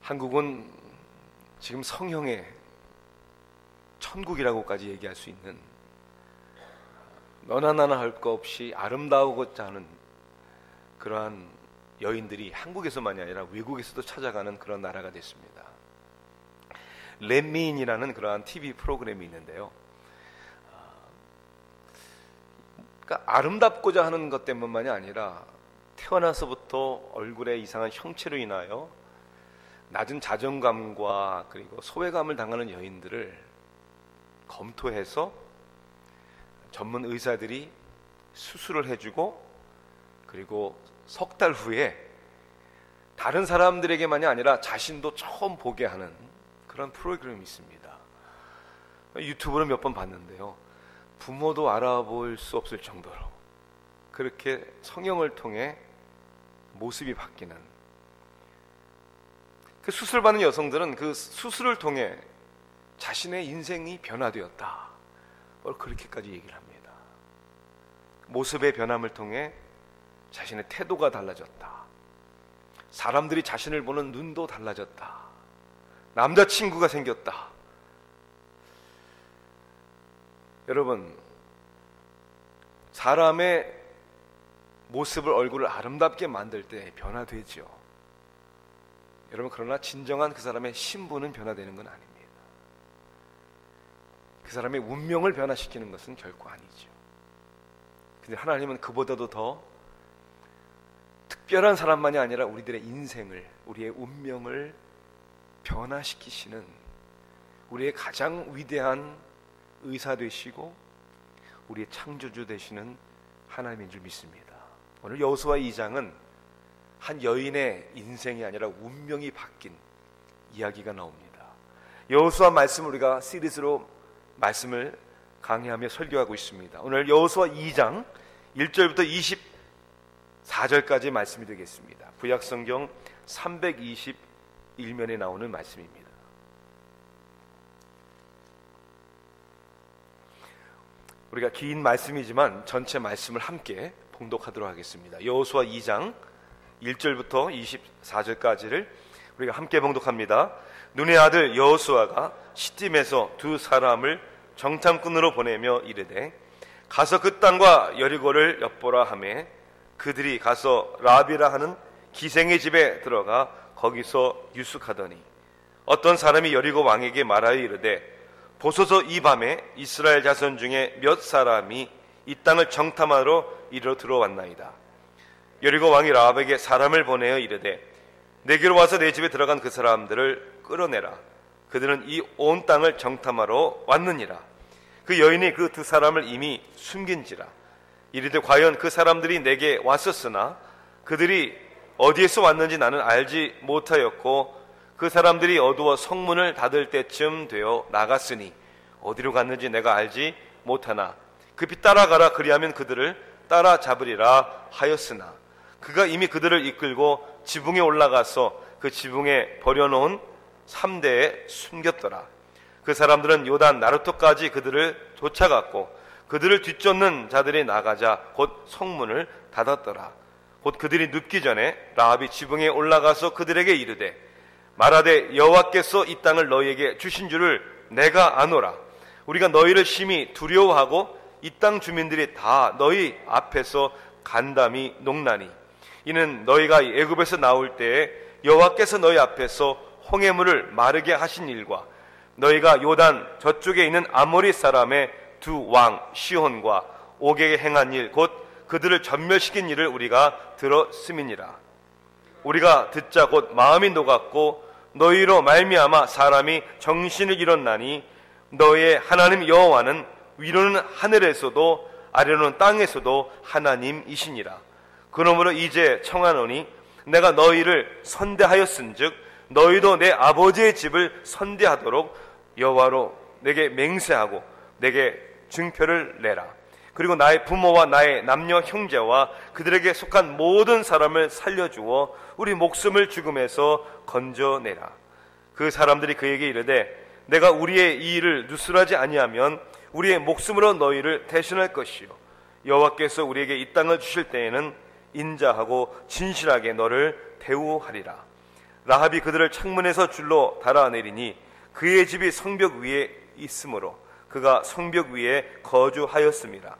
한국은 지금 성형의 천국이라고까지 얘기할 수 있는, 너나 나나 할 거 없이 아름다우고자 하는 그러한 여인들이 한국에서만이 아니라 외국에서도 찾아가는 그런 나라가 됐습니다. 렛미인이라는 그러한 TV 프로그램이 있는데요, 그러니까 아름답고자 하는 것 때문만이 아니라 태어나서부터 얼굴에 이상한 형체로 인하여 낮은 자존감과 그리고 소외감을 당하는 여인들을 검토해서 전문 의사들이 수술을 해주고, 그리고 석 달 후에 다른 사람들에게만이 아니라 자신도 처음 보게 하는 그런 프로그램이 있습니다. 유튜브로 몇 번 봤는데요, 부모도 알아볼 수 없을 정도로 그렇게 성형을 통해 모습이 바뀌는, 그 수술받는 여성들은 그 수술을 통해 자신의 인생이 변화되었다, 그렇게까지 얘기를 합니다. 모습의 변함을 통해 자신의 태도가 달라졌다, 사람들이 자신을 보는 눈도 달라졌다, 남자친구가 생겼다. 여러분, 사람의 모습을, 얼굴을 아름답게 만들 때 변화되죠. 여러분, 그러나 진정한 그 사람의 신분은 변화되는 건 아닙니다. 그 사람의 운명을 변화시키는 것은 결코 아니죠. 근데 하나님은 그보다도 더 특별한 사람만이 아니라 우리들의 인생을, 우리의 운명을 변화시키시는 우리의 가장 위대한 의사 되시고 우리의 창조주 되시는 하나님인 줄 믿습니다. 오늘 여호수아 2장은 한 여인의 인생이 아니라 운명이 바뀐 이야기가 나옵니다. 여호수아 말씀을 우리가 시리즈로 말씀을 강의하며 설교하고 있습니다. 오늘 여호수아 2장 1절부터 24절까지 말씀이 되겠습니다. 구약성경 321면에 나오는 말씀입니다. 우리가 긴 말씀이지만 전체 말씀을 함께 봉독하도록 하겠습니다. 여호수아 2장 1절부터 24절까지를 우리가 함께 봉독합니다. 눈의 아들 여호수아가 시딤에서 두 사람을 정탐꾼으로 보내며 이르되 가서 그 땅과 여리고를 엿보라 하매 그들이 가서 라비라 하는 기생의 집에 들어가 거기서 유숙하더니 어떤 사람이 여리고 왕에게 말하여 이르되 보소서 이 밤에 이스라엘 자손 중에 몇 사람이 이 땅을 정탐하러 이리로 들어왔나이다. 여리고 왕이 라합에게 사람을 보내어 이르되 내게로 와서 내 집에 들어간 그 사람들을 끌어내라. 그들은 이 온 땅을 정탐하러 왔느니라. 그 여인이 그 두 사람을 이미 숨긴지라. 이르되 과연 그 사람들이 내게 왔었으나 그들이 어디에서 왔는지 나는 알지 못하였고 그 사람들이 어두워 성문을 닫을 때쯤 되어 나갔으니 어디로 갔는지 내가 알지 못하나 급히 따라가라. 그리하면 그들을 따라잡으리라 하였으나 그가 이미 그들을 이끌고 지붕에 올라가서 그 지붕에 버려놓은 3대에 숨겼더라. 그 사람들은 요단 나루토까지 그들을 쫓아갔고 그들을 뒤쫓는 자들이 나가자 곧 성문을 닫았더라. 곧 그들이 눕기 전에 라합이 지붕에 올라가서 그들에게 이르되 말하되 여호와께서 이 땅을 너희에게 주신 줄을 내가 아노라. 우리가 너희를 심히 두려워하고 이 땅 주민들이 다 너희 앞에서 간담이 녹나니 이는 너희가 애굽에서 나올 때에 여호와께서 너희 앞에서 홍해물을 마르게 하신 일과 너희가 요단 저쪽에 있는 아모리 사람의 두 왕 시혼과 옥에게 행한 일 곧 그들을 전멸시킨 일을 우리가 들었음이니라. 우리가 듣자 곧 마음이 녹았고 너희로 말미암아 사람이 정신을 잃었나니 너희의 하나님 여호와는 위로는 하늘에서도 아래로는 땅에서도 하나님이시니라. 그러므로 이제 청하노니 내가 너희를 선대하였은즉 너희도 내 아버지의 집을 선대하도록 여호와로 내게 맹세하고 내게 증표를 내라. 그리고 나의 부모와 나의 남녀 형제와 그들에게 속한 모든 사람을 살려주어 우리 목숨을 죽음에서 건져내라. 그 사람들이 그에게 이르되 내가 우리의 이 일을 누설하지 아니하면 우리의 목숨으로 너희를 대신할 것이요 여호와께서 우리에게 이 땅을 주실 때에는 인자하고 진실하게 너를 대우하리라. 라합이 그들을 창문에서 줄로 달아내리니 그의 집이 성벽 위에 있으므로 그가 성벽 위에 거주하였습니다.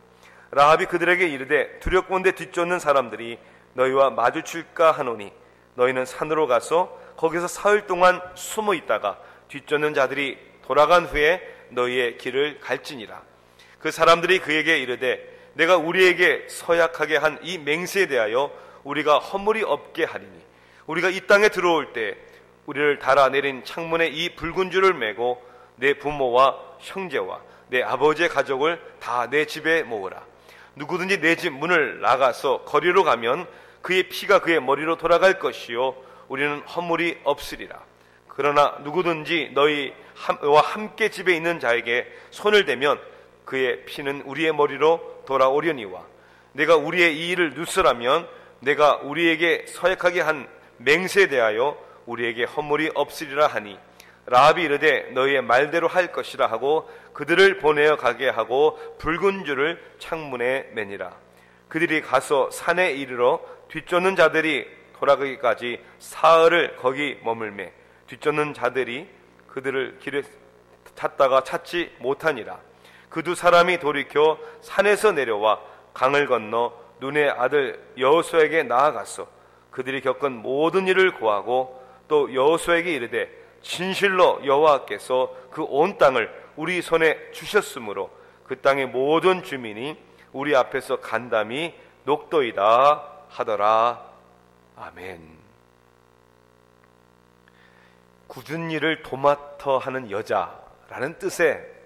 라합이 그들에게 이르되 두렵건대 뒤쫓는 사람들이 너희와 마주칠까 하노니 너희는 산으로 가서 거기서 사흘 동안 숨어 있다가 뒤쫓는 자들이 돌아간 후에 너희의 길을 갈지니라. 그 사람들이 그에게 이르되 내가 우리에게 서약하게 한 이 맹세에 대하여 우리가 허물이 없게 하리니 우리가 이 땅에 들어올 때 우리를 달아내린 창문에 이 붉은 줄을 메고 내 부모와 형제와 내 아버지의 가족을 다 내 집에 모으라. 누구든지 내 집 문을 나가서 거리로 가면 그의 피가 그의 머리로 돌아갈 것이요 우리는 허물이 없으리라. 그러나 누구든지 너희와 함께 집에 있는 자에게 손을 대면 그의 피는 우리의 머리로 돌아오려니와 내가 우리의 이 일을 누설하면 내가 우리에게 서약하게 한 맹세에 대하여 우리에게 허물이 없으리라 하니 라합이 이르되 너희의 말대로 할 것이라 하고 그들을 보내어 가게 하고 붉은 줄을 창문에 매니라. 그들이 가서 산에 이르러 뒤쫓는 자들이 돌아가기까지 사흘을 거기 머물매 뒤쫓는 자들이 그들을 길에 찾다가 찾지 못하니라. 그 두 사람이 돌이켜 산에서 내려와 강을 건너 눈의 아들 여호수아에게 나아가서 그들이 겪은 모든 일을 고하고 또 여호수아에게 이르되 진실로 여호와께서 그 온 땅을 우리 손에 주셨으므로 그 땅의 모든 주민이 우리 앞에서 간담이 녹도이다 하더라. 아멘. 굳은 일을 도맡아 하는 여자라는 뜻의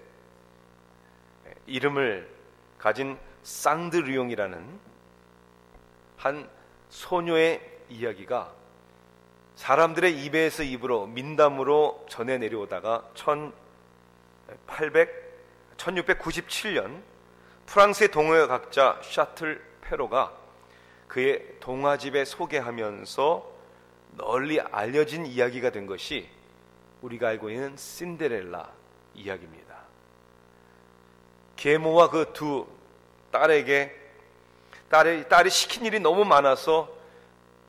이름을 가진 쌍드리옹이라는 한 소녀의 이야기가 사람들의 입에서 입으로 민담으로 전해 내려오다가 1697년 프랑스의 동화학자 샤틀 페로가 그의 동화집에 소개하면서 널리 알려진 이야기가 된 것이 우리가 알고 있는 신데렐라 이야기입니다. 계모와 그 두 딸에게 딸이 시킨 일이 너무 많아서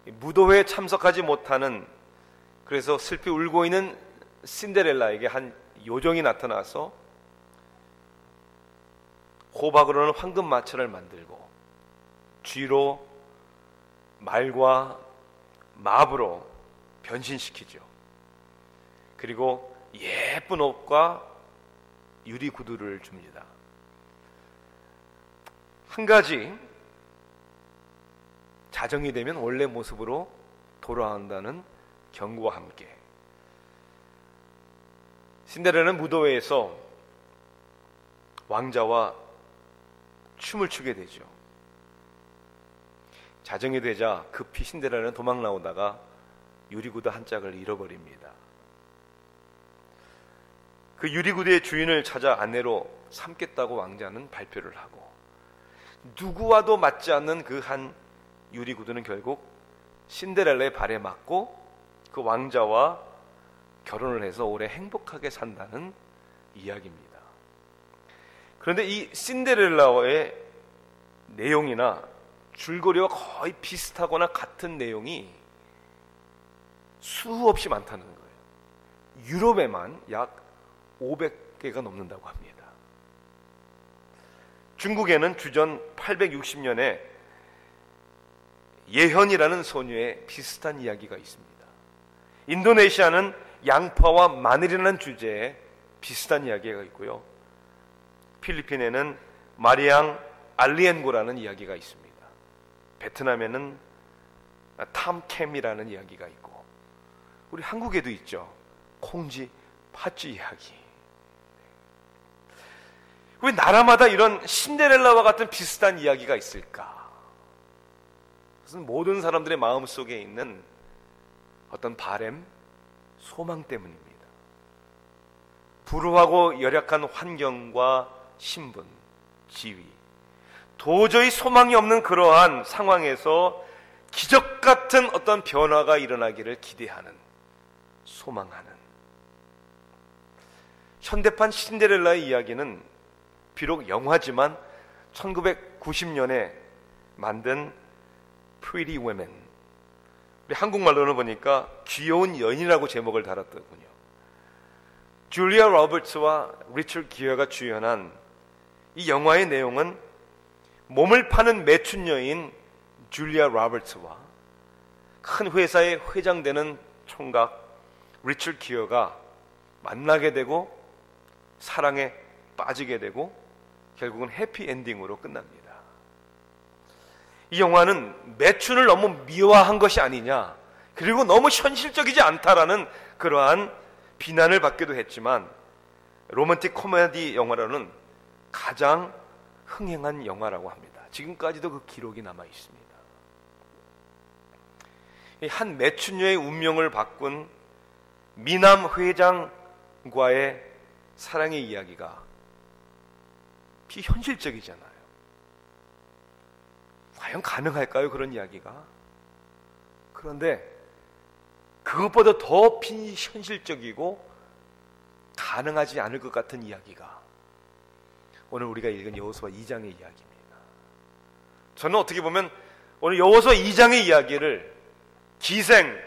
무도회에 참석하지 못하는, 그래서 슬피 울고 있는 신데렐라에게 한 요정이 나타나서 호박으로는 황금 마차를 만들고 쥐로 말과 마부로 변신시키죠. 그리고 예쁜 옷과 유리 구두를 줍니다. 한 가지, 자정이 되면 원래 모습으로 돌아온다는 경고와 함께 신데렐라는 무도회에서 왕자와 춤을 추게 되죠. 자정이 되자 급히 신데렐라는 도망 나오다가 유리구두 한 짝을 잃어버립니다. 그 유리구두의 주인을 찾아 아내로 삼겠다고 왕자는 발표를 하고, 누구와도 맞지 않는 그 한 유리구두는 결국 신데렐라의 발에 맞고 그 왕자와 결혼을 해서 오래 행복하게 산다는 이야기입니다. 그런데 이 신데렐라의 내용이나 줄거리와 거의 비슷하거나 같은 내용이 수없이 많다는 거예요. 유럽에만 약 500개가 넘는다고 합니다. 중국에는 주전 860년에 예현이라는 소녀의 비슷한 이야기가 있습니다. 인도네시아는 양파와 마늘이라는 주제에 비슷한 이야기가 있고요. 필리핀에는 마리앙 알리엔고라는 이야기가 있습니다. 베트남에는 탐캠이라는 이야기가 있고, 우리 한국에도 있죠. 콩쥐 팥쥐 이야기. 왜 나라마다 이런 신데렐라와 같은 비슷한 이야기가 있을까? 그것은 모든 사람들의 마음속에 있는 어떤 바램, 소망 때문입니다. 불우하고 열악한 환경과 신분, 지위, 도저히 소망이 없는 그러한 상황에서 기적 같은 어떤 변화가 일어나기를 기대하는, 소망하는. 현대판 신데렐라의 이야기는 비록 영화지만 1990년에 만든 Pretty Women, 우리 한국말로는 보니까 귀여운 여인이라고 제목을 달았더군요. 줄리아 로버츠와 리처드 기어가 주연한 이 영화의 내용은 몸을 파는 매춘 여인 줄리아 로버츠와 큰 회사의 회장 되는 총각 리처드 기어가 만나게 되고 사랑에 빠지게 되고 결국은 해피엔딩으로 끝납니다. 이 영화는 매춘을 너무 미화한 것이 아니냐, 그리고 너무 현실적이지 않다라는 그러한 비난을 받기도 했지만 로맨틱 코미디 영화로는 가장 흥행한 영화라고 합니다. 지금까지도 그 기록이 남아 있습니다. 한 매춘녀의 운명을 바꾼 미남 회장과의 사랑의 이야기가 비현실적이잖아요. 과연 가능할까요, 그런 이야기가? 그런데 그것보다 더 비현실적이고 가능하지 않을 것 같은 이야기가 오늘 우리가 읽은 여호수아 2장의 이야기입니다. 저는 어떻게 보면 오늘 여호수아 2장의 이야기를 기생,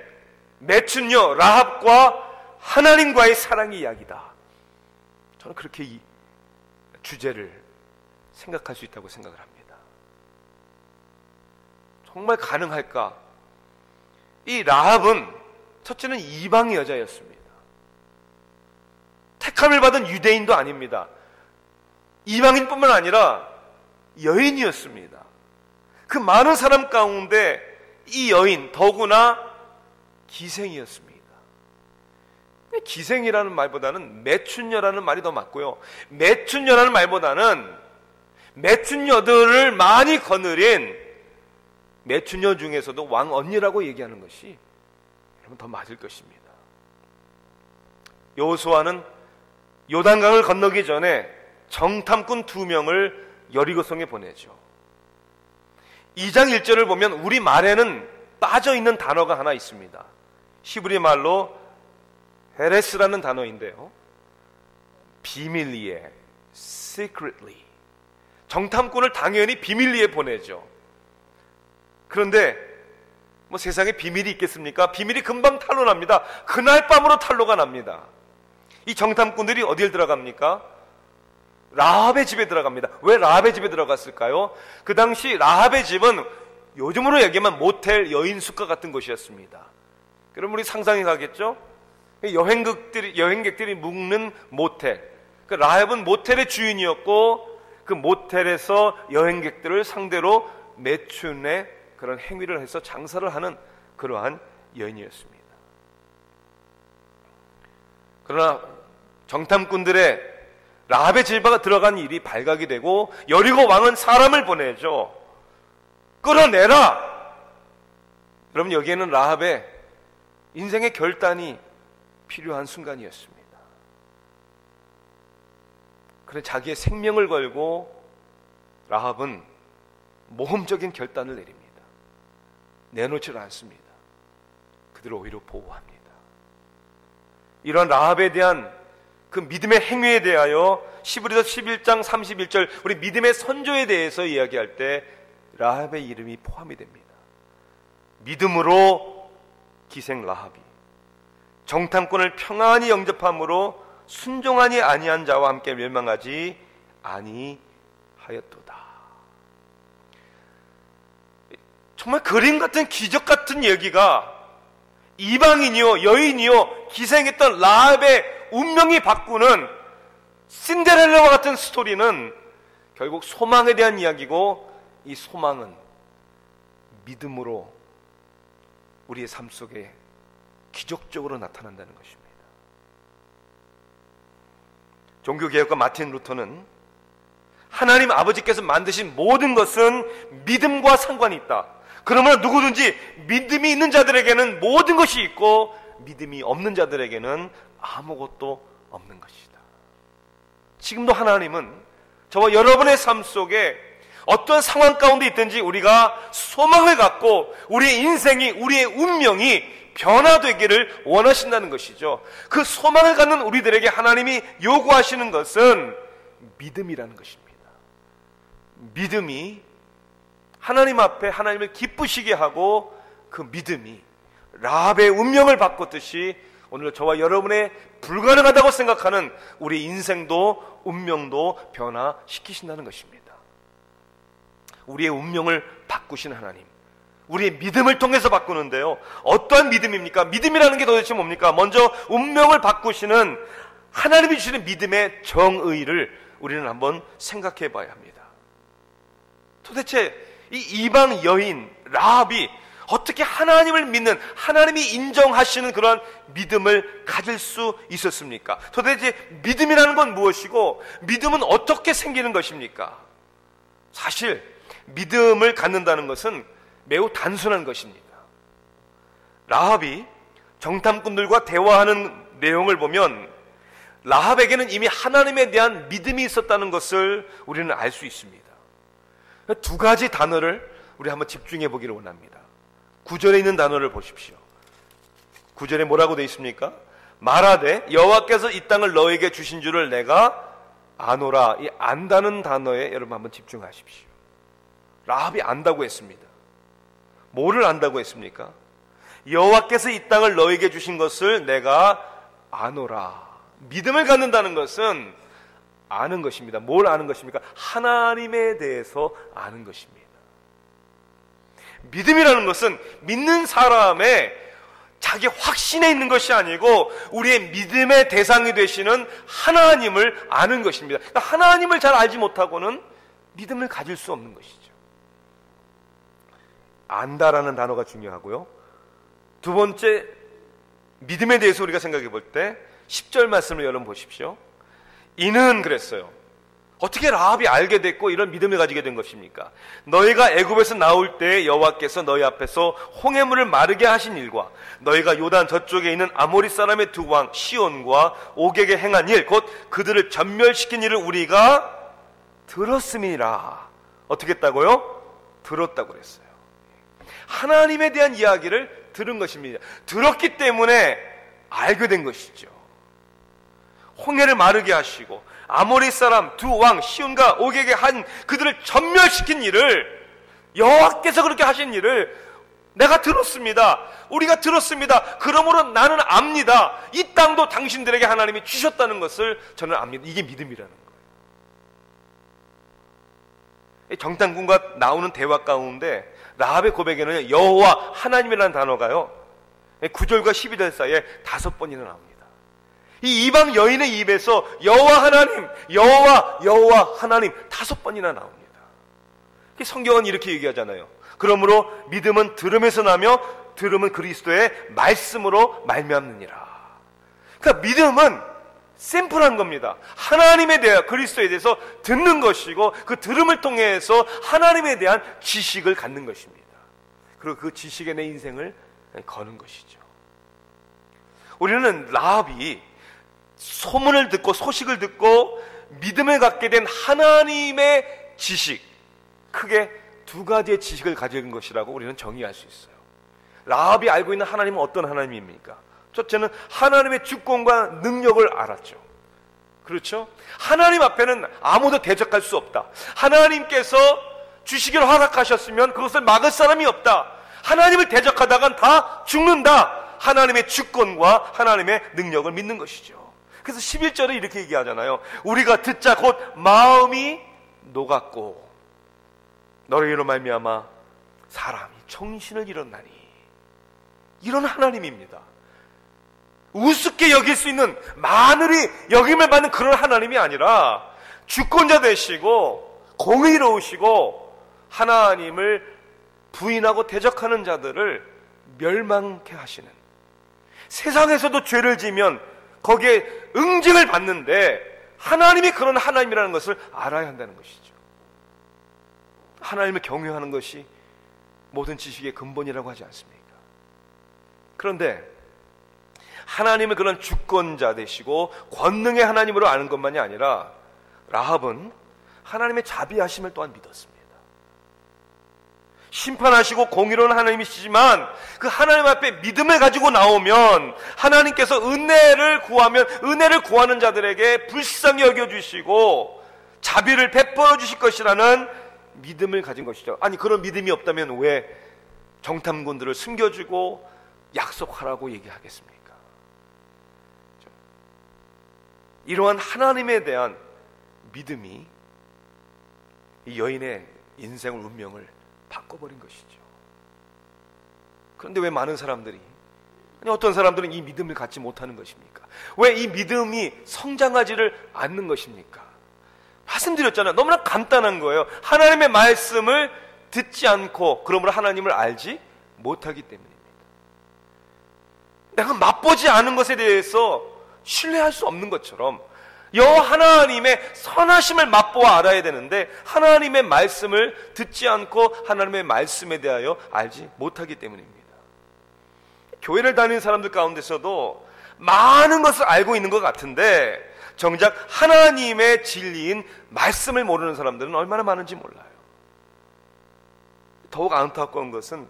매춘녀 라합과 하나님과의 사랑의 이야기다, 저는 그렇게 이 주제를 생각할 수 있다고 생각을 합니다. 정말 가능할까? 이 라합은 첫째는 이방 여자였습니다. 택함을 받은 유대인도 아닙니다. 이방인뿐만 아니라 여인이었습니다. 그 많은 사람 가운데 이 여인, 더구나 기생이었습니다. 기생이라는 말보다는 매춘녀라는 말이 더 맞고요, 매춘녀라는 말보다는 매춘녀들을 많이 거느린 매춘녀 중에서도 왕언니라고 얘기하는 것이 여러분 더 맞을 것입니다. 여호수아는 요단강을 건너기 전에 정탐꾼 2명을 여리고성에 보내죠. 2장 1절을 보면 우리 말에는 빠져있는 단어가 하나 있습니다. 히브리 말로 헤레스라는 단어인데요, 비밀리에, secretly, 정탐꾼을 당연히 비밀리에 보내죠. 그런데 뭐 세상에 비밀이 있겠습니까? 비밀이 금방 탄로납니다. 그날 밤으로 탄로가 납니다. 이 정탐꾼들이 어딜 들어갑니까? 라합의 집에 들어갑니다. 왜 라합의 집에 들어갔을까요? 그 당시 라합의 집은 요즘으로 얘기하면 모텔, 여인숙과 같은 곳이었습니다. 그럼 우리 상상이 가겠죠? 여행객들이 묵는 모텔. 그 라합은 모텔의 주인이었고 그 모텔에서 여행객들을 상대로 매춘의 그런 행위를 해서 장사를 하는 그러한 여인이었습니다. 그러나 정탐꾼들의 라합의 집에 들어간 일이 발각이 되고 여리고 왕은 사람을 보내죠. 끌어내라! 여러분, 여기에는 라합의 인생의 결단이 필요한 순간이었습니다. 그래 자기의 생명을 걸고 라합은 모험적인 결단을 내립니다. 내놓지를 않습니다. 그들을 오히려 보호합니다. 이런 라합에 대한 그 믿음의 행위에 대하여 히브리서 11장 31절 우리 믿음의 선조에 대해서 이야기할 때 라합의 이름이 포함이 됩니다. 믿음으로 기생 라합이 정탐꾼을 평안히 영접함으로 순종하니 아니한 자와 함께 멸망하지 아니하였도다. 정말 그림 같은 기적 같은 얘기가 이방인이요 여인이요 기생했던 라합의 운명이 바꾸는 신데렐라와 같은 스토리는 결국 소망에 대한 이야기고, 이 소망은 믿음으로 우리의 삶 속에 기적적으로 나타난다는 것입니다. 종교개혁가 마틴 루터는 하나님 아버지께서 만드신 모든 것은 믿음과 상관이 있다. 그러면 누구든지 믿음이 있는 자들에게는 모든 것이 있고 믿음이 없는 자들에게는 아무것도 없는 것이다. 지금도 하나님은 저와 여러분의 삶 속에 어떤 상황 가운데 있든지 우리가 소망을 갖고 우리의 인생이, 우리의 운명이 변화되기를 원하신다는 것이죠. 그 소망을 갖는 우리들에게 하나님이 요구하시는 것은 믿음이라는 것입니다. 믿음이 하나님 앞에 하나님을 기쁘시게 하고 그 믿음이 라합의 운명을 바꿨듯이 오늘 저와 여러분의 불가능하다고 생각하는 우리 인생도 운명도 변화시키신다는 것입니다. 우리의 운명을 바꾸신 하나님, 우리의 믿음을 통해서 바꾸는데요, 어떠한 믿음입니까? 믿음이라는 게 도대체 뭡니까? 먼저 운명을 바꾸시는 하나님이 주시는 믿음의 정의를 우리는 한번 생각해 봐야 합니다. 도대체 이 이방 여인 라합이 어떻게 하나님을 믿는, 하나님이 인정하시는 그런 믿음을 가질 수 있었습니까? 도대체 믿음이라는 건 무엇이고 믿음은 어떻게 생기는 것입니까? 사실 믿음을 갖는다는 것은 매우 단순한 것입니다. 라합이 정탐꾼들과 대화하는 내용을 보면 라합에게는 이미 하나님에 대한 믿음이 있었다는 것을 우리는 알 수 있습니다. 두 가지 단어를 우리 한번 집중해 보기를 원합니다. 9절에 있는 단어를 보십시오. 9절에 뭐라고 되어 있습니까? 말하되 여호와께서 이 땅을 너에게 주신 줄을 내가 아노라. 이 안다는 단어에 여러분 한번 집중하십시오. 라합이 안다고 했습니다. 뭐를 안다고 했습니까? 여호와께서 이 땅을 너에게 주신 것을 내가 아노라. 믿음을 갖는다는 것은 아는 것입니다. 뭘 아는 것입니까? 하나님에 대해서 아는 것입니다. 믿음이라는 것은 믿는 사람의 자기 확신에 있는 것이 아니고 우리의 믿음의 대상이 되시는 하나님을 아는 것입니다. 그러니까 하나님을 잘 알지 못하고는 믿음을 가질 수 없는 것이죠. 안다라는 단어가 중요하고요. 두 번째, 믿음에 대해서 우리가 생각해 볼 때 10절 말씀을 여러분 보십시오. 이는 그랬어요. 어떻게 라합이 알게 됐고 이런 믿음을 가지게 된 것입니까? 너희가 애굽에서 나올 때 여호와께서 너희 앞에서 홍해물을 마르게 하신 일과 너희가 요단 저쪽에 있는 아모리 사람의 두 왕 시온과 옥에게 행한 일, 곧 그들을 전멸시킨 일을 우리가 들었음이라. 어떻게 했다고요? 들었다고 그랬어요. 하나님에 대한 이야기를 들은 것입니다. 들었기 때문에 알게 된 것이죠. 홍해를 마르게 하시고 아모리 사람 두 왕 시온과 옥에게 한 그들을 전멸시킨 일을, 여호와께서 그렇게 하신 일을 내가 들었습니다. 우리가 들었습니다. 그러므로 나는 압니다. 이 땅도 당신들에게 하나님이 주셨다는 것을 저는 압니다. 이게 믿음이라는 거예요. 정탐꾼과 나오는 대화 가운데 라합의 고백에는 여호와 하나님이라는 단어가요 9절과 12절 사이에 5번이나 나옵니다. 이 이방 여인의 입에서 여호와 하나님, 여호와 하나님 5번이나 나옵니다. 성경은 이렇게 얘기하잖아요. 그러므로 믿음은 들음에서 나며 들음은 그리스도의 말씀으로 말미암느니라. 그러니까 믿음은 심플한 겁니다. 하나님에 대해, 그리스도에 대해서 듣는 것이고 그 들음을 통해서 하나님에 대한 지식을 갖는 것입니다. 그리고 그 지식에 내 인생을 거는 것이죠. 우리는 라합이 소문을 듣고 소식을 듣고 믿음을 갖게 된 하나님의 지식, 크게 두 가지의 지식을 가진 것이라고 우리는 정의할 수 있어요. 라합이 알고 있는 하나님은 어떤 하나님입니까? 첫째는 하나님의 주권과 능력을 알았죠. 그렇죠? 하나님 앞에는 아무도 대적할 수 없다. 하나님께서 주시기를 허락하셨으면 그것을 막을 사람이 없다. 하나님을 대적하다간 다 죽는다. 하나님의 주권과 하나님의 능력을 믿는 것이죠. 그래서 11절에 이렇게 얘기하잖아요. 우리가 듣자 곧 마음이 녹았고 너로 이로 말미암아 사람이 정신을 잃었나니. 이런 하나님입니다. 우습게 여길 수 있는, 마늘이 여김을 받는 그런 하나님이 아니라 주권자 되시고 공의로우시고 하나님을 부인하고 대적하는 자들을 멸망케 하시는, 세상에서도 죄를 지면 거기에 응징을 받는데 하나님이 그런 하나님이라는 것을 알아야 한다는 것이죠. 하나님을 경외하는 것이 모든 지식의 근본이라고 하지 않습니까? 그런데 하나님을 그런 주권자 되시고 권능의 하나님으로 아는 것만이 아니라 라합은 하나님의 자비하심을 또한 믿었습니다. 심판하시고 공의로운 하나님이시지만 그 하나님 앞에 믿음을 가지고 나오면 하나님께서 은혜를 구하면 은혜를 구하는 자들에게 불쌍히 여겨주시고 자비를 베풀어 주실 것이라는 믿음을 가진 것이죠. 아니, 그런 믿음이 없다면 왜 정탐꾼들을 숨겨주고 약속하라고 얘기하겠습니까? 이러한 하나님에 대한 믿음이 이 여인의 인생을, 운명을 바꿔버린 것이죠. 그런데 왜 많은 사람들이, 아니 어떤 사람들은 이 믿음을 갖지 못하는 것입니까? 왜 이 믿음이 성장하지를 않는 것입니까? 말씀드렸잖아요. 너무나 간단한 거예요. 하나님의 말씀을 듣지 않고, 그러므로 하나님을 알지 못하기 때문입니다. 내가 맛보지 않은 것에 대해서 신뢰할 수 없는 것처럼 하나님의 선하심을 맛보아 알아야 되는데, 하나님의 말씀을 듣지 않고 하나님의 말씀에 대하여 알지 못하기 때문입니다. 교회를 다니는 사람들 가운데서도 많은 것을 알고 있는 것 같은데, 정작 하나님의 진리인 말씀을 모르는 사람들은 얼마나 많은지 몰라요. 더욱 안타까운 것은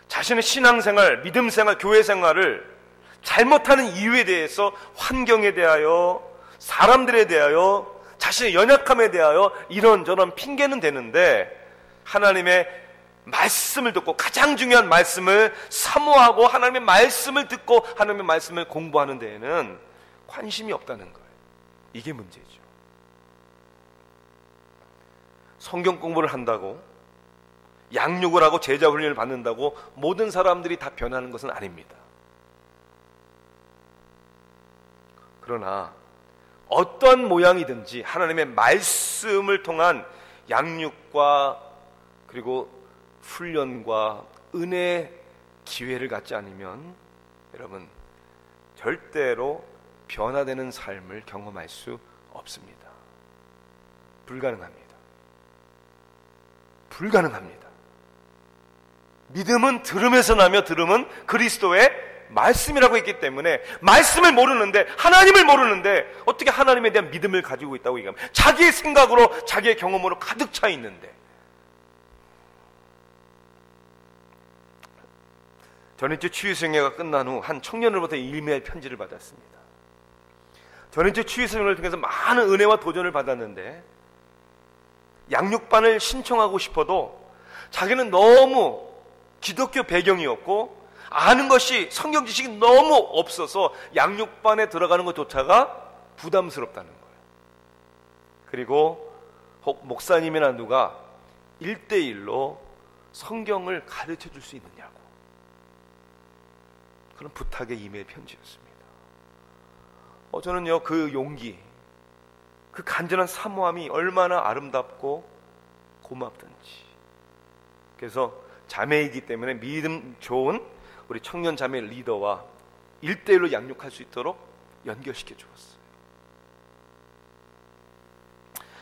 자신의 신앙생활, 믿음생활, 교회생활을 잘못하는 이유에 대해서, 환경에 대하여, 사람들에 대하여, 자신의 연약함에 대하여 이런저런 핑계는 되는데, 하나님의 말씀을 듣고, 가장 중요한 말씀을 사모하고 하나님의 말씀을 듣고 하나님의 말씀을 공부하는 데에는 관심이 없다는 거예요. 이게 문제죠. 성경 공부를 한다고, 양육을 하고 제자 훈련을 받는다고 모든 사람들이 다 변하는 것은 아닙니다. 그러나 어떤 모양이든지 하나님의 말씀을 통한 양육과 그리고 훈련과 은혜의 기회를 갖지 않으면 여러분 절대로 변화되는 삶을 경험할 수 없습니다. 불가능합니다. 불가능합니다. 믿음은 들음에서 나며 들음은 그리스도의 말씀이라고 했기 때문에, 말씀을 모르는데, 하나님을 모르는데 어떻게 하나님에 대한 믿음을 가지고 있다고 얘기하면, 자기의 생각으로, 자기의 경험으로 가득 차 있는데. 전인주 치유생애가 끝난 후 한 청년으로부터 이메일 편지를 받았습니다. 전인주 치유생애를 통해서 많은 은혜와 도전을 받았는데, 양육반을 신청하고 싶어도 자기는 너무 기독교 배경이었고 아는 것이, 성경 지식이 너무 없어서 양육반에 들어가는 것조차가 부담스럽다는 거예요. 그리고 혹 목사님이나 누가 1대1로 성경을 가르쳐 줄 수 있느냐고, 그런 부탁의 이메일 편지였습니다. 저는요, 그 용기, 그 간절한 사모함이 얼마나 아름답고 고맙던지. 그래서 자매이기 때문에 믿음 좋은 우리 청년 자매 리더와 1대1로 양육할 수 있도록 연결시켜 주었어요.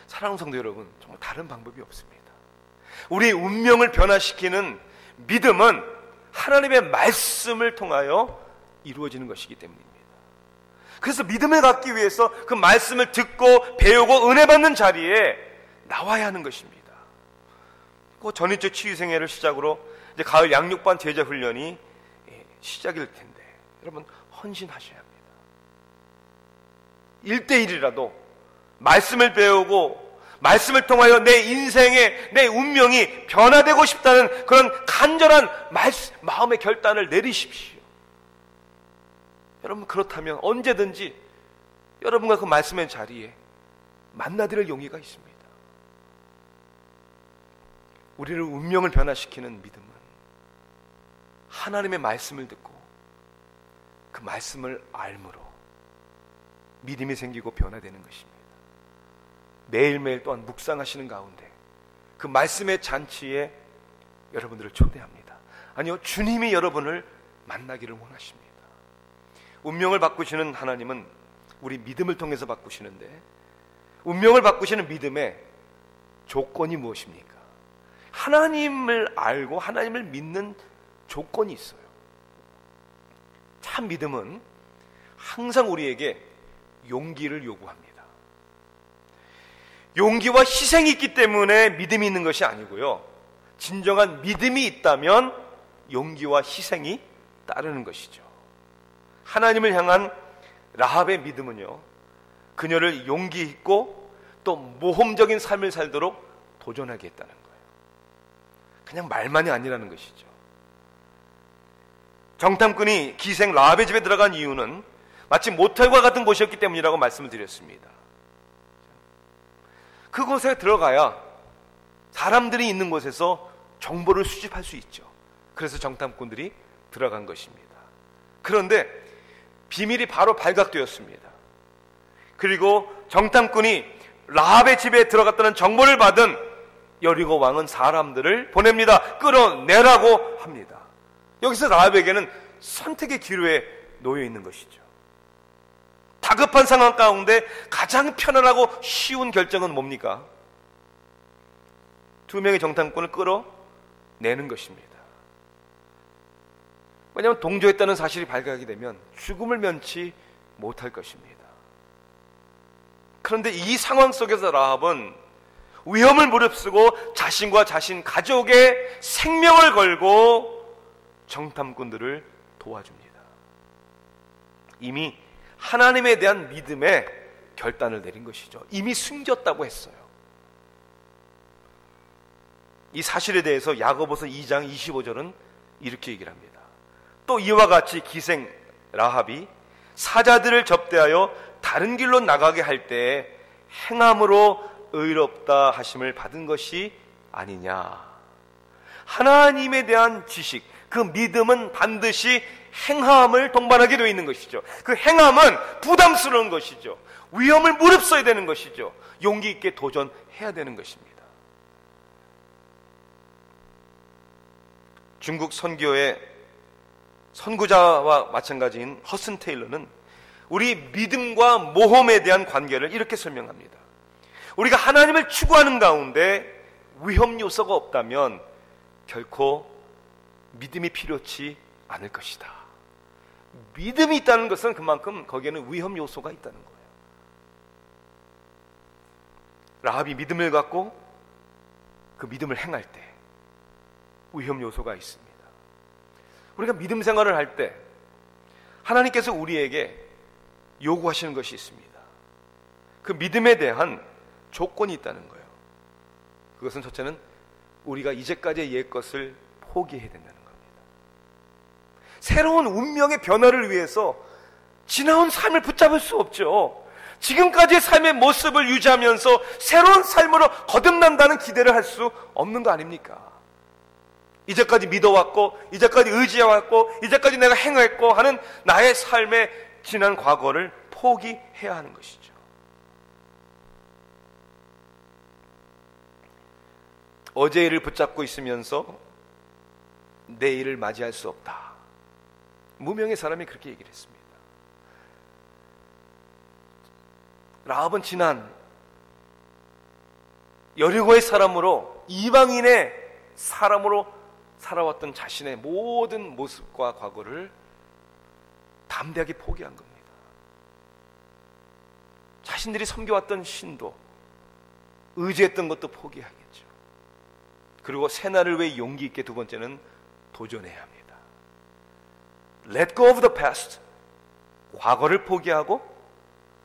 사랑하는 성도 여러분, 정말 다른 방법이 없습니다. 우리의 운명을 변화시키는 믿음은 하나님의 말씀을 통하여 이루어지는 것이기 때문입니다. 그래서 믿음을 갖기 위해서 그 말씀을 듣고 배우고 은혜 받는 자리에 나와야 하는 것입니다. 그 전인주 치유생애를 시작으로 이제 가을 양육반 제자 훈련이 시작일 텐데, 여러분 헌신하셔야 합니다. 1대1이라도 말씀을 배우고 말씀을 통하여 내 인생의, 내 운명이 변화되고 싶다는 그런 간절한 마음의 결단을 내리십시오. 여러분 그렇다면 언제든지 여러분과 그 말씀의 자리에 만나드릴 용의가 있습니다. 우리를 운명을 변화시키는 믿음은 하나님의 말씀을 듣고 그 말씀을 알므로 믿음이 생기고 변화되는 것입니다. 매일매일 또한 묵상하시는 가운데 그 말씀의 잔치에 여러분들을 초대합니다. 아니요, 주님이 여러분을 만나기를 원하십니다. 운명을 바꾸시는 하나님은 우리 믿음을 통해서 바꾸시는데, 운명을 바꾸시는 믿음의 조건이 무엇입니까? 하나님을 알고 하나님을 믿는 조건이 있어요. 참 믿음은 항상 우리에게 용기를 요구합니다. 용기와 희생이 있기 때문에 믿음이 있는 것이 아니고요, 진정한 믿음이 있다면 용기와 희생이 따르는 것이죠. 하나님을 향한 라합의 믿음은요, 그녀를 용기 있고 또 모험적인 삶을 살도록 도전하게 했다는 거예요. 그냥 말만이 아니라는 것이죠. 정탐꾼이 기생 라합의 집에 들어간 이유는 마치 모텔과 같은 곳이었기 때문이라고 말씀을 드렸습니다. 그곳에 들어가야 사람들이 있는 곳에서 정보를 수집할 수 있죠. 그래서 정탐꾼들이 들어간 것입니다. 그런데 비밀이 바로 발각되었습니다. 그리고 정탐꾼이 라합의 집에 들어갔다는 정보를 받은 여리고 왕은 사람들을 보냅니다. 끌어내라고 합니다. 여기서 라합에게는 선택의 기로에 놓여 있는 것이죠. 다급한 상황 가운데 가장 편안하고 쉬운 결정은 뭡니까? 두 명의 정탐꾼을 끌어내는 것입니다. 왜냐하면 동조했다는 사실이 발각이 되면 죽음을 면치 못할 것입니다. 그런데 이 상황 속에서 라합은 위험을 무릅쓰고 자신과 자신 가족의 생명을 걸고 정탐꾼들을 도와줍니다. 이미 하나님에 대한 믿음의 결단을 내린 것이죠. 이미 숨겼다고 했어요. 이 사실에 대해서 야고보서 2장 25절은 이렇게 얘기를 합니다. 또 이와 같이 기생 라합이 사자들을 접대하여 다른 길로 나가게 할 때에 행함으로 의롭다 하심을 받은 것이 아니냐. 하나님에 대한 지식, 그 믿음은 반드시 행함을 동반하게 되어 있는 것이죠. 그 행함은 부담스러운 것이죠. 위험을 무릅써야 되는 것이죠. 용기 있게 도전해야 되는 것입니다. 중국 선교의 선구자와 마찬가지인 허슨 테일러는 우리 믿음과 모험에 대한 관계를 이렇게 설명합니다. 우리가 하나님을 추구하는 가운데 위험 요소가 없다면 결코 믿음이 필요치 않을 것이다. 믿음이 있다는 것은 그만큼 거기에는 위험 요소가 있다는 거예요. 라합이 믿음을 갖고 그 믿음을 행할 때 위험 요소가 있습니다. 우리가 믿음 생활을 할 때 하나님께서 우리에게 요구하시는 것이 있습니다. 그 믿음에 대한 조건이 있다는 거예요. 그것은 첫째는 우리가 이제까지의 옛 것을 포기해야 된다는 겁니다. 새로운 운명의 변화를 위해서 지나온 삶을 붙잡을 수 없죠. 지금까지의 삶의 모습을 유지하면서 새로운 삶으로 거듭난다는 기대를 할 수 없는 거 아닙니까? 이제까지 믿어왔고, 이제까지 의지해왔고, 이제까지 내가 행했고 하는 나의 삶의 지난 과거를 포기해야 하는 것이죠. 어제 일을 붙잡고 있으면서 내일을 맞이할 수 없다. 무명의 사람이 그렇게 얘기를 했습니다. 라합은 지난 여리고의 사람으로, 이방인의 사람으로 살아왔던 자신의 모든 모습과 과거를 담대하게 포기한 겁니다. 자신들이 섬겨왔던 신도, 의지했던 것도 포기하겠죠. 그리고 새날을 위해 용기 있게 두 번째는 도전해야 합니다. Let go of the past. 과거를 포기하고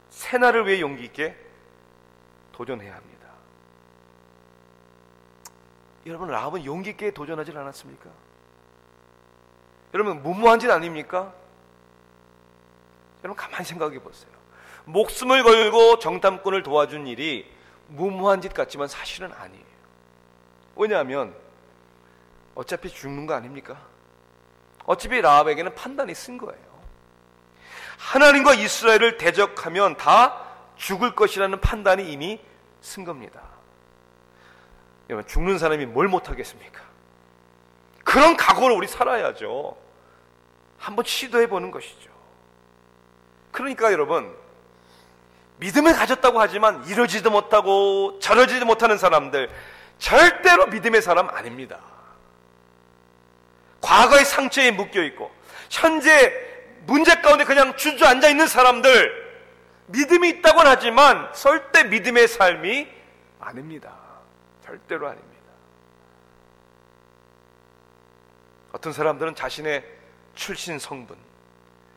새날을 위해 용기 있게 도전해야 합니다. 여러분, 라합은 용기 있게 도전하지 않았습니까? 여러분, 무모한 짓 아닙니까? 여러분, 가만히 생각해 보세요. 목숨을 걸고 정탐꾼을 도와준 일이 무모한 짓 같지만 사실은 아니에요. 왜냐하면 어차피 죽는 거 아닙니까? 어차피 라합에게는 판단이 쓴 거예요. 하나님과 이스라엘을 대적하면 다 죽을 것이라는 판단이 이미 쓴 겁니다. 여러분, 죽는 사람이 뭘 못하겠습니까? 그런 각오로 우리 살아야죠. 한번 시도해보는 것이죠. 그러니까 여러분, 믿음을 가졌다고 하지만 이러지도 못하고 저러지도 못하는 사람들, 절대로 믿음의 사람 아닙니다. 과거의 상처에 묶여있고 현재 문제 가운데 그냥 주저앉아 있는 사람들, 믿음이 있다고는 하지만 절대 믿음의 삶이 아닙니다. 절대로 아닙니다. 어떤 사람들은 자신의 출신 성분,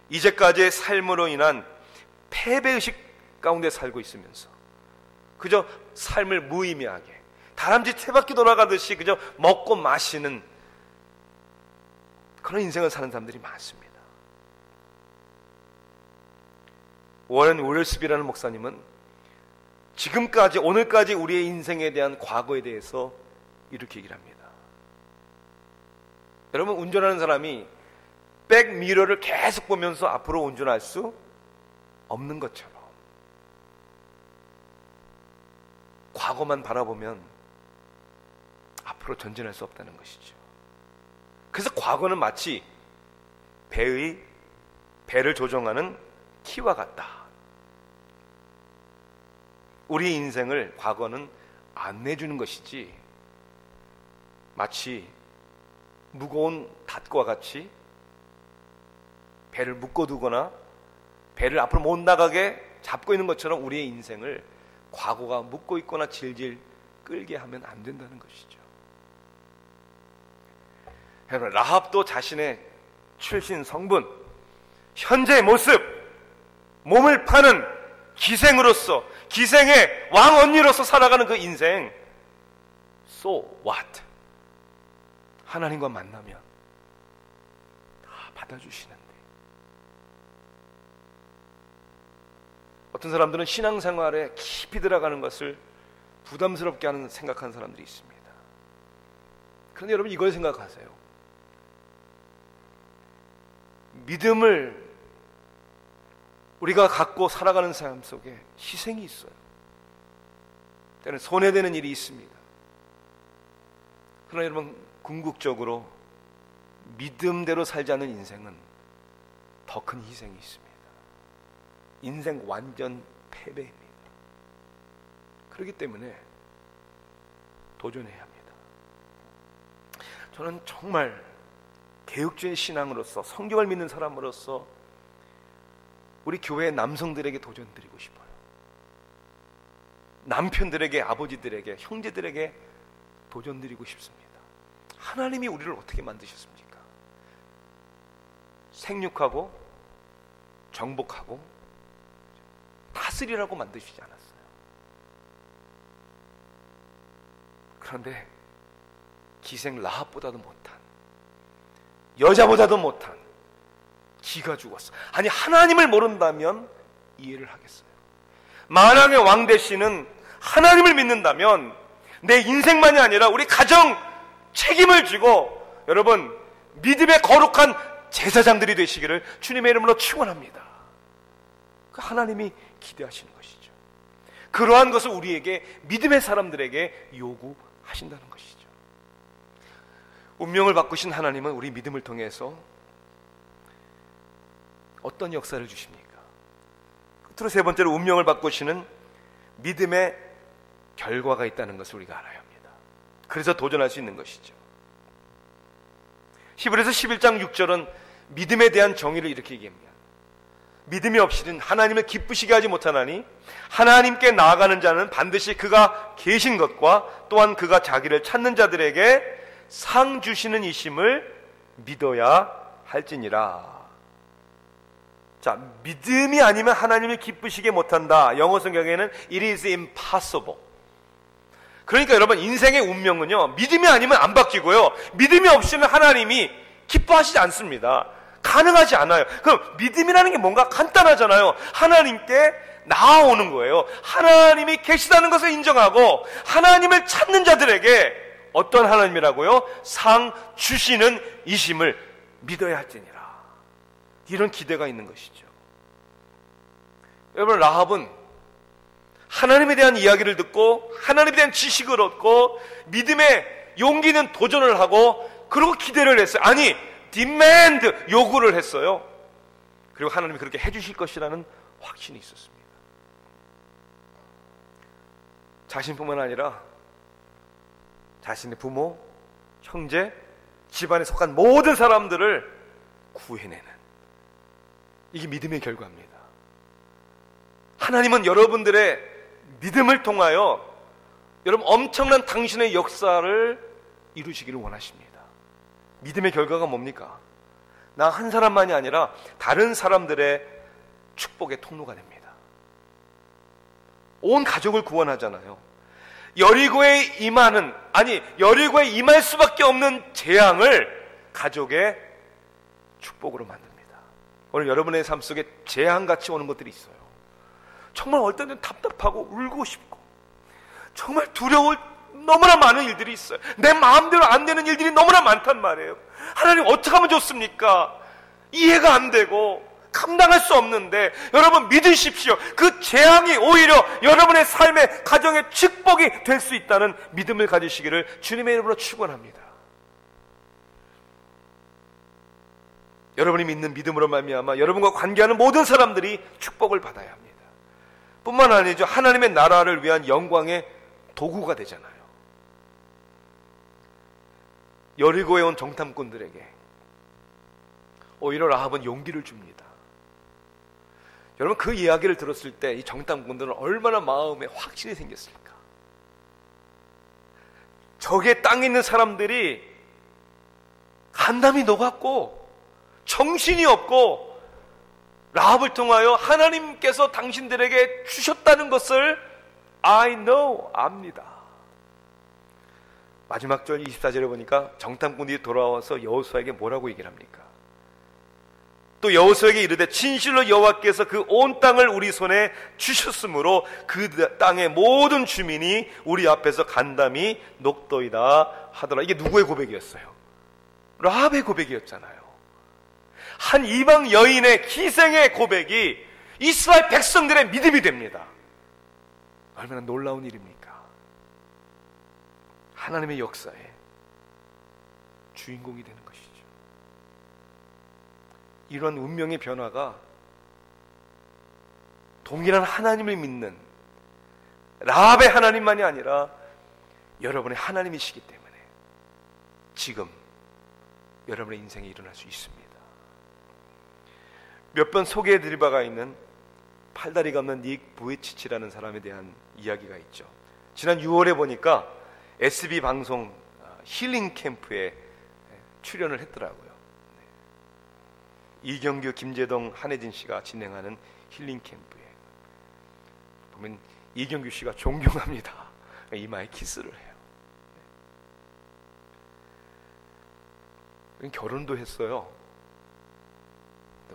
이제까지의 삶으로 인한 패배의식 가운데 살고 있으면서 그저 삶을 무의미하게 다람쥐 쇠바퀴 돌아가듯이 그저 먹고 마시는 그런 인생을 사는 사람들이 많습니다. 워렌 윌스비라는 목사님은 지금까지 오늘까지 우리의 인생에 대한 과거에 대해서 이렇게 얘기를 합니다. 여러분, 운전하는 사람이 백미러를 계속 보면서 앞으로 운전할 수 없는 것처럼 과거만 바라보면 앞으로 전진할 수 없다는 것이죠. 그래서 과거는 마치 배를 조정하는 키와 같다. 우리의 인생을 과거는 안내주는 것이지 마치 무거운 닷과 같이 배를 묶어두거나 배를 앞으로 못 나가게 잡고 있는 것처럼 우리의 인생을 과거가 묶고 있거나 질질 끌게 하면 안 된다는 것이죠. 여러분, 라합도 자신의 출신 성분, 현재의 모습, 몸을 파는 기생으로서, 기생의 왕언니로서 살아가는 그 인생, so what? 하나님과 만나면 다 받아주시는데, 어떤 사람들은 신앙생활에 깊이 들어가는 것을 부담스럽게 하는 생각하는 사람들이 있습니다. 그런데 여러분, 이걸 생각하세요. 믿음을 우리가 갖고 살아가는 삶 속에 희생이 있어요. 때는 손해되는 일이 있습니다. 그러나 여러분, 궁극적으로 믿음대로 살지 않는 인생은 더 큰 희생이 있습니다. 인생 완전 패배입니다. 그렇기 때문에 도전해야 합니다. 저는 정말 개혁주의 신앙으로서, 성경을 믿는 사람으로서 우리 교회 남성들에게 도전드리고 싶어요. 남편들에게, 아버지들에게, 형제들에게 도전드리고 싶습니다. 하나님이 우리를 어떻게 만드셨습니까? 생육하고 정복하고 다스리라고 만드시지 않았어요. 그런데 기생 라합보다도 못한, 여자보다도 못한 기가 죽었어. 아니, 하나님을 모른다면 이해를 하겠어요. 만왕의 왕 대신은 하나님을 믿는다면 내 인생만이 아니라 우리 가정 책임을 지고, 여러분, 믿음의 거룩한 제사장들이 되시기를 주님의 이름으로 축원합니다. 그 하나님이 기대하시는 것이죠. 그러한 것을 우리에게, 믿음의 사람들에게 요구하신다는 것이죠. 운명을 바꾸신 하나님은 우리 믿음을 통해서 어떤 역사를 주십니까? 끝으로 세 번째로, 운명을 바꾸시는 믿음의 결과가 있다는 것을 우리가 알아야 합니다. 그래서 도전할 수 있는 것이죠. 히브리서 11장 6절은 믿음에 대한 정의를 이렇게 얘기합니다. 믿음이 없이는 하나님을 기쁘시게 하지 못하나니 하나님께 나아가는 자는 반드시 그가 계신 것과 또한 그가 자기를 찾는 자들에게 상 주시는 이심을 믿어야 할지니라. 자, 믿음이 아니면 하나님을 기쁘시게 못한다. 영어 성경에는 it is impossible. 그러니까 여러분, 인생의 운명은요, 믿음이 아니면 안 바뀌고요, 믿음이 없이는 하나님이 기뻐하시지 않습니다. 가능하지 않아요. 그럼 믿음이라는 게 뭔가 간단하잖아요. 하나님께 나아오는 거예요. 하나님이 계시다는 것을 인정하고 하나님을 찾는 자들에게 어떤 하나님이라고요? 상 주시는 이심을 믿어야 할지니라. 이런 기대가 있는 것이죠. 여러분, 라합은 하나님에 대한 이야기를 듣고 하나님에 대한 지식을 얻고 믿음의 용기 있는 도전을 하고, 그리고 기대를 했어요. 아니, demand, 요구를 했어요. 그리고 하나님이 그렇게 해주실 것이라는 확신이 있었습니다. 자신뿐만 아니라 자신의 부모, 형제, 집안에 속한 모든 사람들을 구해내는, 이게 믿음의 결과입니다. 하나님은 여러분들의 믿음을 통하여 여러분 엄청난 당신의 역사를 이루시기를 원하십니다. 믿음의 결과가 뭡니까? 나 한 사람만이 아니라 다른 사람들의 축복의 통로가 됩니다. 온 가족을 구원하잖아요. 여리고에 임할 수밖에 없는 재앙을 가족의 축복으로 만듭니다. 오늘 여러분의 삶 속에 재앙같이 오는 것들이 있어요. 정말 어떨 때는 답답하고 울고 싶고 정말 두려울 너무나 많은 일들이 있어요. 내 마음대로 안 되는 일들이 너무나 많단 말이에요. 하나님 어떻게 하면 좋습니까? 이해가 안 되고 감당할 수 없는데, 여러분 믿으십시오. 그 재앙이 오히려 여러분의 삶의 가정의 축복이 될 수 있다는 믿음을 가지시기를 주님의 이름으로 축원합니다. 여러분이 믿는 믿음으로 말미암아 여러분과 관계하는 모든 사람들이 축복을 받아야 합니다. 뿐만 아니죠, 하나님의 나라를 위한 영광의 도구가 되잖아요. 여리고에 온 정탐꾼들에게 오히려 라합은 용기를 줍니다. 여러분, 그 이야기를 들었을 때 이 정탐꾼들은 얼마나 마음에 확신이 생겼을까? 적의 땅에 있는 사람들이 간담이 녹았고 정신이 없고 라합을 통하여 하나님께서 당신들에게 주셨다는 것을 I know, 압니다. 마지막 절 24절에 보니까 정탐꾼들이 돌아와서 여호수아에게 뭐라고 얘기를 합니까? 또 여호수아에게 이르되 진실로 여호와께서 그 온 땅을 우리 손에 주셨으므로 그 땅의 모든 주민이 우리 앞에서 간담이 녹도이다 하더라. 이게 누구의 고백이었어요? 라합의 고백이었잖아요. 한 이방 여인의 희생의 고백이 이스라엘 백성들의 믿음이 됩니다. 얼마나 놀라운 일입니까? 하나님의 역사에 주인공이 되는 것이죠. 이런 운명의 변화가 동일한 하나님을 믿는 라합의 하나님만이 아니라 여러분의 하나님이시기 때문에 지금 여러분의 인생에 일어날 수 있습니다. 몇 번 소개해드릴 바가 있는 팔다리가 없는 닉 부에치치라는 사람에 대한 이야기가 있죠. 지난 6월에 보니까 SB 방송 힐링 캠프에 출연을 했더라고요. 이경규, 김재동, 한혜진 씨가 진행하는 힐링 캠프에 보면 이경규 씨가 존경합니다. 이마에 키스를 해요. 결혼도 했어요.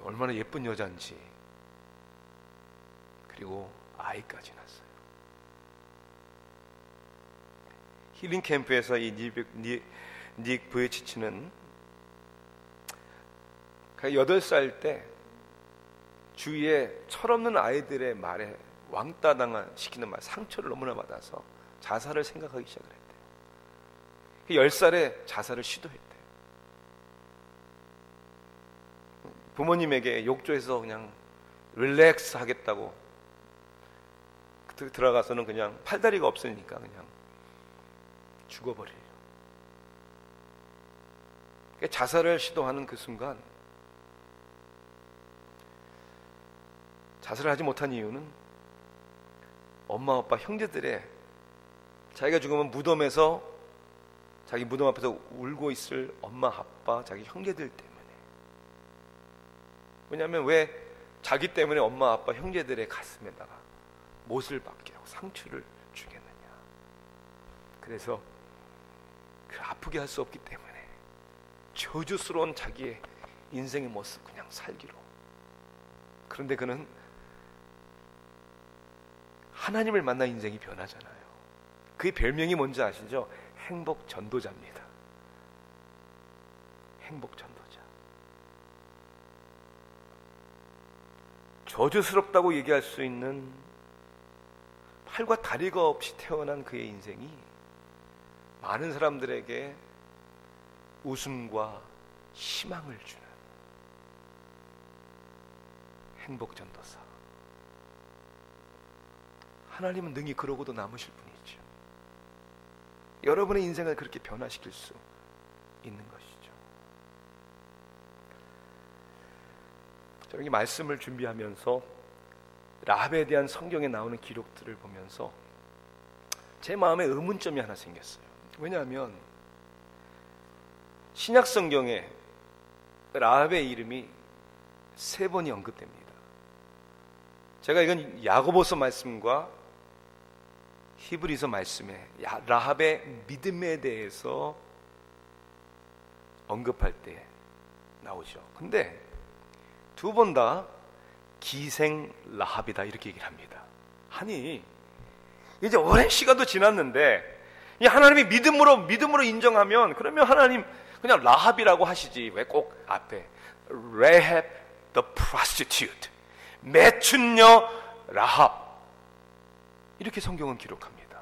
얼마나 예쁜 여자인지. 그리고 아이까지 낳았어요. 힐링 캠프에서 이 닉 부에치치는 8살 때 주위에 철없는 아이들의 말에 왕따 시키는 말, 상처를 너무나 받아서 자살을 생각하기 시작을 했대요. 10살에 자살을 시도했대요. 부모님에게 욕조에서 그냥 릴렉스 하겠다고 들어가서는 그냥 팔다리가 없으니까 그냥 죽어버려요. 자살을 시도하는 그 순간, 자살을 하지 못한 이유는 엄마, 아빠, 형제들의, 자기가 죽으면 무덤에서 자기 무덤 앞에서 울고 있을 엄마, 아빠, 자기 형제들 때문에. 왜냐하면 왜 자기 때문에 엄마, 아빠, 형제들의 가슴에다가 못을 박게 하고 상처를 주겠느냐. 그래서 그 아프게 할 수 없기 때문에 저주스러운 자기의 인생의 모습 그냥 살기로. 그런데 그는 하나님을 만나 인생이 변하잖아요. 그의 별명이 뭔지 아시죠? 행복 전도자입니다. 행복 전도자. 저주스럽다고 얘기할 수 있는 팔과 다리가 없이 태어난 그의 인생이 많은 사람들에게 웃음과 희망을 주는 행복 전도사. 하나님은 능히 그러고도 남으실 분이죠. 여러분의 인생을 그렇게 변화시킬 수 있는 것이죠. 저는 이 말씀을 준비하면서 라합에 대한 성경에 나오는 기록들을 보면서 제 마음에 의문점이 하나 생겼어요. 왜냐하면 신약 성경에 라합의 이름이 3번이 언급됩니다. 제가 이건 야고보서 말씀과 히브리서 말씀에 라합의 믿음에 대해서 언급할 때 나오죠. 근데 두 번 다 기생 라합이다 이렇게 얘기를 합니다. 아니 이제 오랜 시간도 지났는데 이 하나님이 믿음으로 인정하면 그러면 하나님 그냥 라합이라고 하시지 왜 꼭 앞에 Rahab the prostitute, 매춘녀 라합 이렇게 성경은 기록합니다.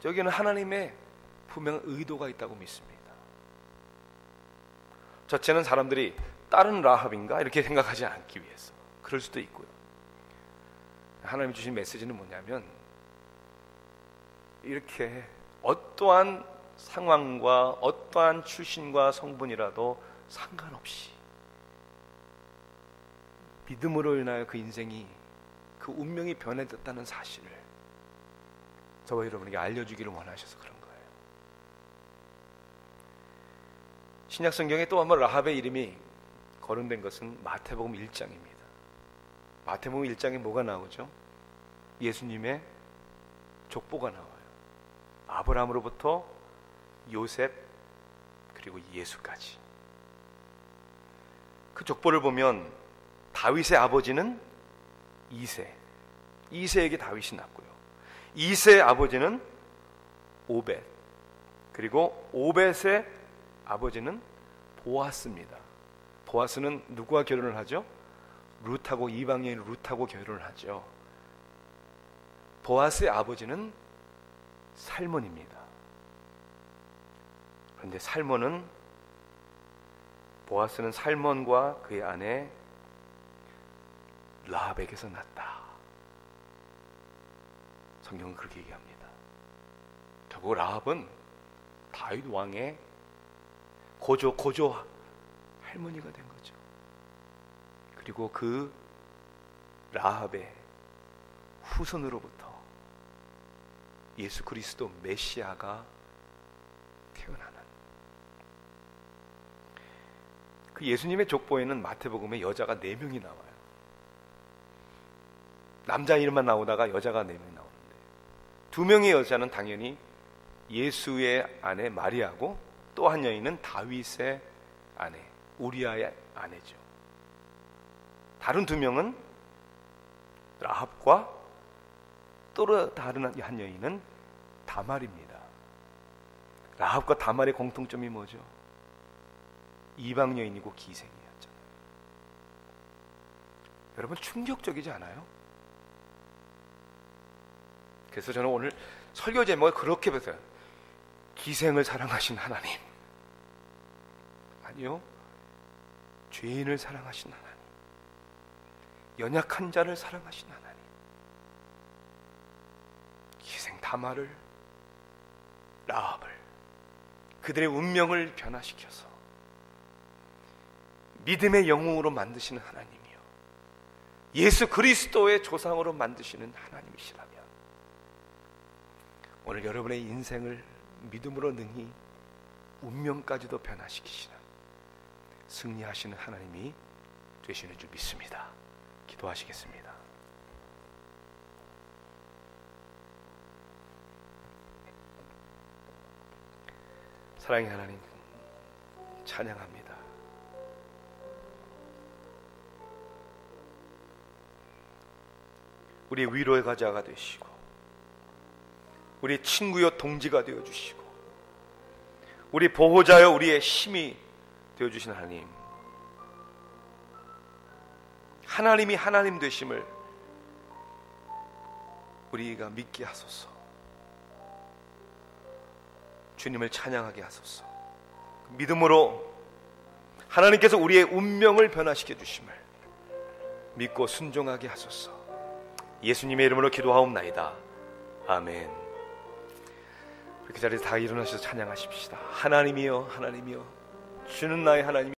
저기는 하나님의 분명한 의도가 있다고 믿습니다. 저체는 사람들이 다른 라합인가 이렇게 생각하지 않기 위해서 그럴 수도 있고요. 하나님이 주신 메시지는 뭐냐면 이렇게 어떠한 상황과 어떠한 출신과 성분이라도 상관없이 믿음으로 인하여 그 인생이 그 운명이 변해졌다는 사실을 저와 여러분에게 알려주기를 원하셔서 그런 거예요. 신약 성경에 또 한번 라합의 이름이 거론된 것은 마태복음 1장입니다. 마태복음 1장에 뭐가 나오죠? 예수님의 족보가 나와요. 아브라함으로부터 요셉 그리고 예수까지. 그 족보를 보면 다윗의 아버지는 이세에게 다윗이 났고요. 이세의 아버지는 오벳, 그리고 오벳의 아버지는 보아스입니다. 보아스는 누구와 결혼을 하죠? 룻하고, 이방여인 룻하고 결혼을 하죠. 보아스의 아버지는 살몬입니다. 그런데 보아스는 살몬과 그의 아내 라합에게서 났다. 성경은 그렇게 얘기합니다. 결국 라합은 다윗 왕의 고조 할머니가 된 거죠. 그리고 그 라합의 후손으로부터 예수 그리스도 메시아가 태어나는, 그 예수님의 족보에는 마태복음에 여자가 4명이 나와요. 남자 이름만 나오다가 여자가 4명이 나오는데 2명의 여자는 당연히 예수의 아내 마리아고 또 한 여인은 다윗의 아내 우리아의 아내죠. 다른 2명은 라합과 또 다른 한 여인은 다말입니다. 라합과 다말의 공통점이 뭐죠? 이방 여인이고 기생이었잖아요. 여러분 충격적이지 않아요? 그래서 저는 오늘 설교 제목을 그렇게 봤어요. 기생을 사랑하신 하나님. 아니요, 죄인을 사랑하신 하나님, 연약한 자를 사랑하신 하나님. 기생 다말을, 라합을, 그들의 운명을 변화시켜서 믿음의 영웅으로 만드시는 하나님이요, 예수 그리스도의 조상으로 만드시는 하나님이시라면 오늘 여러분의 인생을 믿음으로 능히 운명까지도 변화시키시는 승리하시는 하나님이 되시는 줄 믿습니다. 기도하시겠습니다. 사랑의 하나님, 찬양합니다. 우리 위로의 가자가 되시고 우리 친구요 동지가 되어주시고 우리 보호자여 우리의 힘이 되어주신 하나님, 하나님이 하나님 되심을 우리가 믿게 하소서. 주님을 찬양하게 하소서. 믿음으로 하나님께서 우리의 운명을 변화시켜 주심을 믿고 순종하게 하소서. 예수님의 이름으로 기도하옵나이다. 아멘. 그 자리에서 다 일어나셔서 찬양하십시다. 하나님이여, 하나님이여, 주는 나의 하나님.